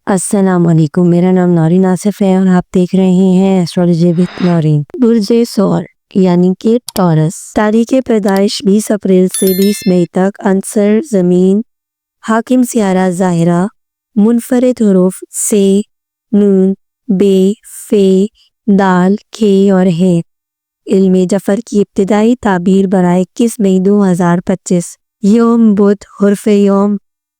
السلام علیکم، میرا نام نورین آصف ہے اور آپ دیکھ رہے ہیں ایسٹرولوجی وتھ نورین۔ برج ثور یعنی کہ ٹورس، تاریخ پیدائش 20 اپریل سے 20 مئی تک، عنصر زمین، حاکم سیارہ ظاہرہ، منفرد حروف سے، نون، بے، فے، دال، کھے اور ہے۔ علم جفر کی ابتدائی تعبیر برائے 21 مئی 2025۔ یوم بدھ، حرف یوم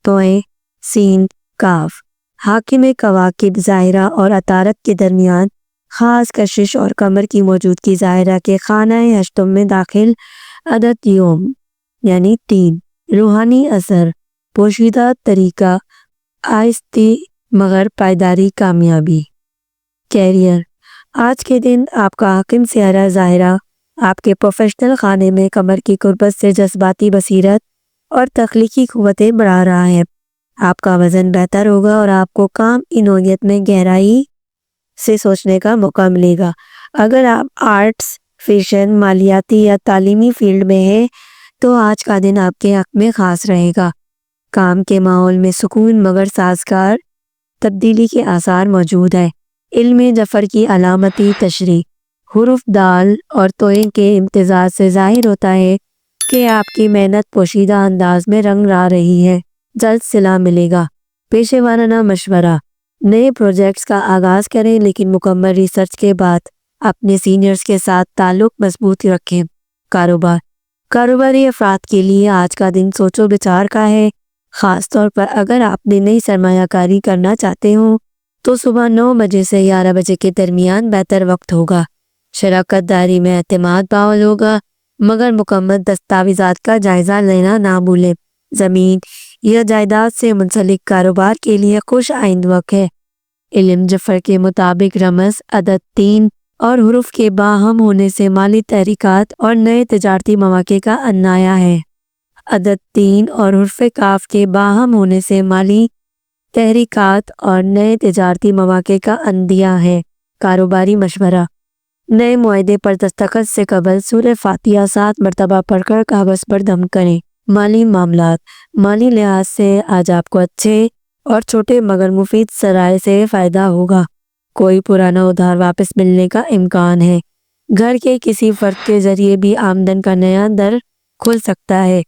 توئے، سین، کاف۔ حاکم کواکب ظاہرہ اور عطارد کے درمیان خاص کشش اور قمر کی موجودگی ظاہرہ کے خانہ اشتم میں داخل عدد یوم یعنی 3۔ روحانی اثر، پوشیدہ طریقہ، آہستی مگر پائیداری کامیابی۔ کیریئر، آج کے دن آپ کا حاکم سیارہ ظاہرہ آپ کے پروفیشنل خانے میں قمر کی قربت سے جذباتی بصیرت اور تخلیقی قوتیں بڑھا رہا ہے۔ آپ کا وزن بہتر ہوگا اور آپ کو کام کی نوعیت میں گہرائی سے سوچنے کا موقع ملے گا۔ اگر آپ آرٹس، فیشن، مالیاتی یا تعلیمی فیلڈ میں ہیں تو آج کا دن آپ کے حق میں خاص رہے گا۔ کام کے ماحول میں سکون مگر سازگار تبدیلی کے آثار موجود ہیں۔ علم جفر کی علامتی تشریح، حروف دال اور توئے کے امتزاج سے ظاہر ہوتا ہے کہ آپ کی محنت پوشیدہ انداز میں رنگ لا رہی ہے۔ جلد صلہ ملے گا۔ پیشے وارانہ مشورہ، نئے پروجیکٹس کا آغاز کریں لیکن مکمل ریسرچ کے بعد اپنے سینئرز کے ساتھ تعلق مضبوط رکھیں۔ کاروباری افراد کے لیے آج کا دن سوچ و بچار کا ہے، خاص طور پر اگر آپ نے نئی سرمایہ کاری کرنا چاہتے ہوں تو صبح 9 بجے سے 11 بجے کے درمیان بہتر وقت ہوگا۔ شراکت داری میں اعتماد بحال ہوگا مگر مکمل دستاویزات کا جائزہ لینا نہ بھولیں۔ زمین یا جائیداد سے منسلک کاروبار کے لیے خوش آئند وقت ہے۔ علم جفر کے مطابق رمز عدد 3 اور حروف کے باہم ہونے سے مالی تحریکات اور نئے تجارتی مواقع کا عنایہ ہے۔ عدد 3 اور حرف کاف کے باہم ہونے سے مالی تحریکات اور نئے تجارتی مواقع کا عندیہ ہے۔ کاروباری مشورہ، نئے معاہدے پر دستخط سے قبل سورہ فاتحہ 7 مرتبہ پڑھ کر کاغذ پر دم کریں۔ مالی معاملات، مالی لحاظ سے آج آپ کو اچھے اور چھوٹے مگر مفید ذرائع سے فائدہ ہوگا۔ کوئی پرانا ادھار واپس ملنے کا امکان ہے۔ گھر کے کسی فرد کے ذریعے بھی آمدن کا نیا در کھل سکتا ہے۔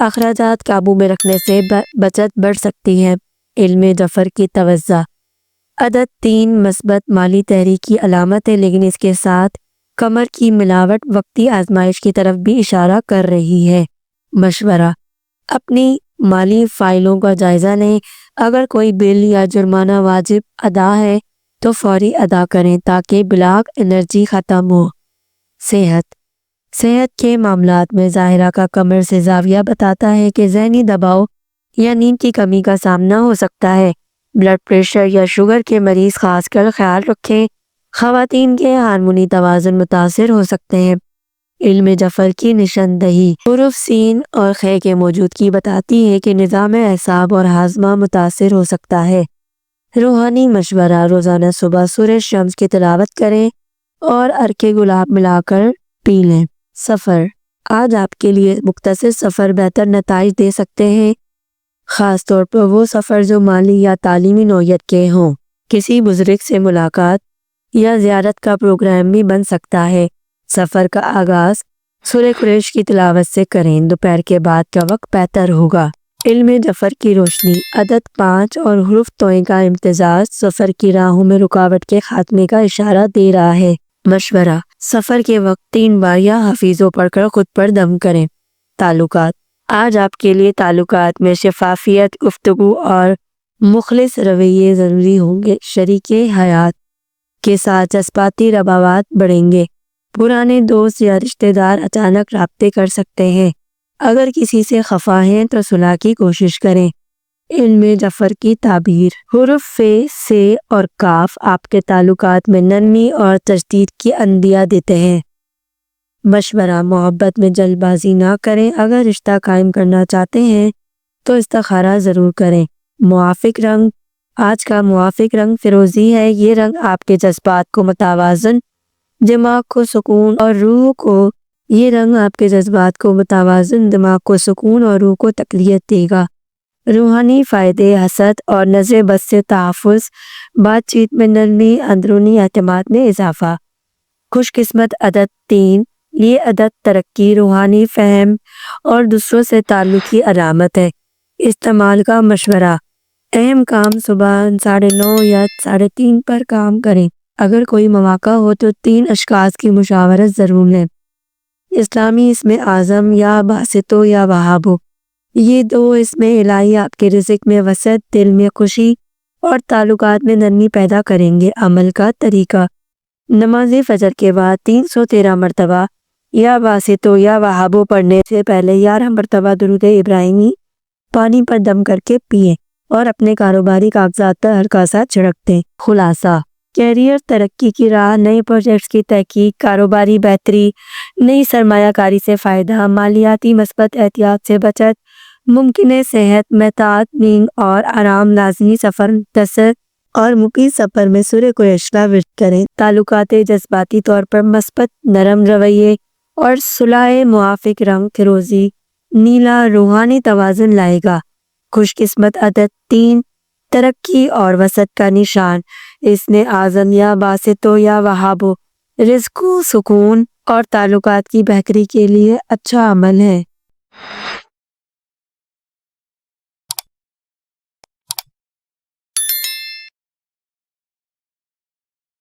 اخراجات قابو میں رکھنے سے بچت بڑھ سکتی ہے۔ علم جفر کی توجہ، عدد 3 مثبت مالی تحریک کی علامت ہے لیکن اس کے ساتھ قمر کی ملاوٹ وقتی آزمائش کی طرف بھی اشارہ کر رہی ہے۔ مشورہ، اپنی مالی فائلوں کا جائزہ لیں۔ اگر کوئی بل یا جرمانہ واجب ادا ہے تو فوری ادا کریں تاکہ بلاک انرجی ختم ہو۔ صحت کے معاملات میں ظاہرہ کا قمر سے زاویہ بتاتا ہے کہ ذہنی دباؤ یا نیند کی کمی کا سامنا ہو سکتا ہے۔ بلڈ پریشر یا شوگر کے مریض خاص کر خیال رکھیں۔ خواتین کے ہارمونی توازن متاثر ہو سکتے ہیں۔ علم جفر کی نشاندہی، حروف سین اور خے کے موجودگی بتاتی ہے کہ نظام اعصاب اور ہاضمہ متاثر ہو سکتا ہے۔ روحانی مشورہ، روزانہ صبح سورہ شمس کی تلاوت کریں اور عرق گلاب ملا کر پی لیں۔ سفر، آج آپ کے لیے مختصر سفر بہتر نتائج دے سکتے ہیں، خاص طور پر وہ سفر جو مالی یا تعلیمی نوعیت کے ہوں۔ کسی بزرگ سے ملاقات یا زیارت کا پروگرام بھی بن سکتا ہے۔ سفر کا آغاز سورہ قریش کی تلاوت سے کریں، دوپہر کے بعد کا وقت بہتر ہوگا۔ علم جفر کی روشنی، عدد 5 اور حروف توئے کا امتزاج سفر کی راہوں میں رکاوٹ کے خاتمے کا اشارہ دے رہا ہے۔ مشورہ، سفر کے وقت 3 بار یا حفیظوں پڑھ کر خود پر دم کریں۔ تعلقات، آج آپ کے لیے تعلقات میں شفافیت، گفتگو اور مخلص رویے ضروری ہوں گے۔ شریک حیات کے ساتھ جذباتی روابط بڑھیں گے۔ پرانے دوست یا رشتہ دار اچانک رابطے کر سکتے ہیں۔ اگر کسی سے خفا ہیں تو صلح کی کوشش کریں۔ علم جفر کی تعبیر، حروف فے، سے اور کاف آپ کے تعلقات میں نرمی اور تجدید کی عندیہ دیتے ہیں۔ مشورہ، محبت میں جلد بازی نہ کریں۔ اگر رشتہ قائم کرنا چاہتے ہیں تو استخارہ ضرور کریں۔ موافق رنگ، آج کا موافق رنگ فیروزی ہے۔ یہ رنگ آپ کے جذبات کو متوازن، دماغ کو سکون اور روح کو تقویت دے گا۔ روحانی فائدے، حسد اور نظر بد سے تحفظ، بات چیت میں نرمی، اندرونی اعتماد میں اضافہ۔ خوش قسمت عدد 3، یہ عدد ترقی، روحانی فہم اور دوسروں سے تعلق کی علامت ہے۔ استعمال کا مشورہ: اہم کام صبح 9:30 یا 3:30 پر کام کریں۔ اگر کوئی مواقع ہو تو 3 اشخاص کی مشاورت ضرور لیں۔ اسلامی اسم اعظم یا باسطو یا وہابو، یہ 2 اسم الہی آپ کے رزق میں وسعت، دل میں خوشی اور تعلقات میں نرمی پیدا کریں گے۔ عمل کا طریقہ: نماز فجر کے بعد 313 مرتبہ یا باسطو یا وہابو پڑھنے سے پہلے 11 مرتبہ درود ابراہیمی پانی پر دم کر کے پئیں اور اپنے کاروباری کاغذات پر ہلکا سا چھڑک دیں۔ خلاصہ: کیریئر ترقی کی راہ، نئے پروجیکٹس کی تحقیق، کاروباری بہتری، نئی سرمایہ کاری سے فائدہ، مالیاتی مثبت احتیاط سے بچت، ممکن صحت میں تعمیم اور آرام، لازمی سفر مختصر اور مفید سفر میں سورہ کویشلا ورد کریں۔ تعلقات جذباتی طور پر مثبت نرم رویے اور صلح موافق رنگ فیروزی نیلا روحانی توازن لائے گا۔ خوش قسمت عدد 3، ترقی اور وسعت کا نشان، اسم اعظم یا باسطو یا وہابو رزق، سکون اور تعلقات کی بہتری کے لیے اچھا عمل ہے۔